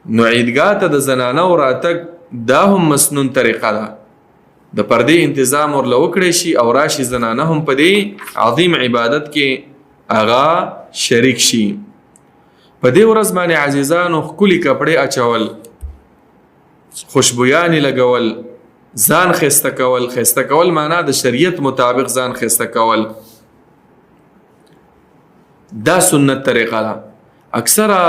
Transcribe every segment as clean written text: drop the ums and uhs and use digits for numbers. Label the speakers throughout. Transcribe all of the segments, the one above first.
Speaker 1: نو عیدګاه ته د زنانو راتګ دا هم مسنون طریقه ده، د پردې انتظام ورله وکړی شي او راشي زنانه هم په دې عظیم عبادت کې هغه شریک شي. په دې ورځ باندې عزیزانو ښکلي کپړې اچول، خوشبویانې لګول، ځان خسته کول. خسته کول معنا د شریعت مطابق ځان خسته کول، دا سنت طریقه ده. اکثره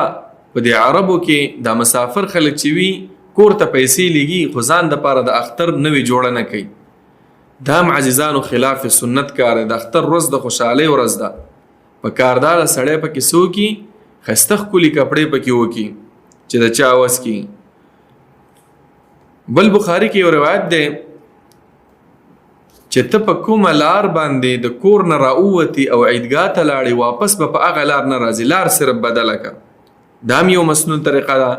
Speaker 1: په دې عربو کې دا مسافر خلک چې وي کور ته پیسې لګي خو ځان دپاره د اختر نوې جوړه نه کوي. دا هم عزیزانو خلاف سنت کار دی. د اختر ورځ د خوشحالۍ ورځ ده، په کار دا د سړی پکې څه وکړي، ښایسته ښکلي کپړې پکې وکړي چې د چا وس کړي. بل بخاري کې یو روایت دی چې ته په کومه لار باندې د کور نه راووتې او عیدګاه ته لاړې، واپس به په هغه لار نه راځې، لار صرف بدله کړه. دا هم یو مسنون طریقه ده.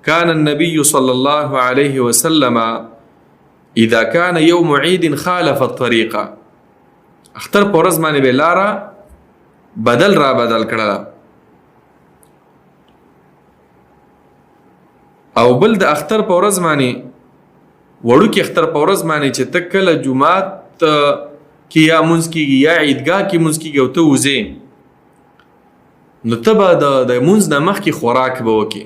Speaker 1: كان النبي صلى الله عليه وسلم اذا كان يوم عيد خالف الطريقه، اختر په ورځ باندې به لاره بدل کړه. او بل د اختر په ورځ باندې وړوکې اختر په ورځ باندې چې ته کله جومات کې یا مونځ کېږي یا عیدګاه کې مونځ کېږي او ته وځې، نو ته به د مونځ نه مخکې خوراک به وکړې.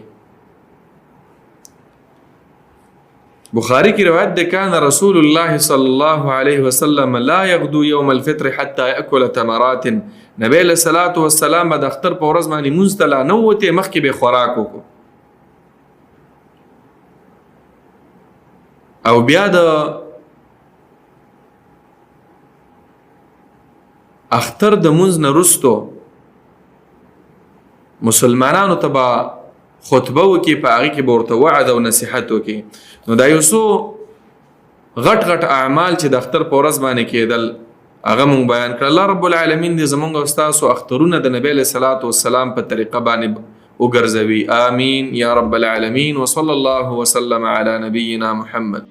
Speaker 1: بخاری کی روایت ده كان رسول الله صلى الله عليه وسلم لا يغدو يوم الفطر حتى يأكل تمرات. نبی علیہ الصلوۃ والسلام د اختر په ورځ باندې مونځ ته لا نه وته، مخکې به خوراک وکړو. او بیا د اختر د مونځ نه وروستو مسلمانانو ته به خطبه وکړي، په هغې کې به ورته وعظ او نصیحت وکړي. نو دا یو څو غټ اعمال چې د اختر په ورځ باندې کېدل هغه مونږ بیان کړل. الله رب العالمین دې زمونږ او ستاسو اخترونه د نبی علیه الصلاۃ والسلام په طریقه باندې وګرځوي. آمین یا رب العالمین. وصلی الله وسلم علی نبینا محمد.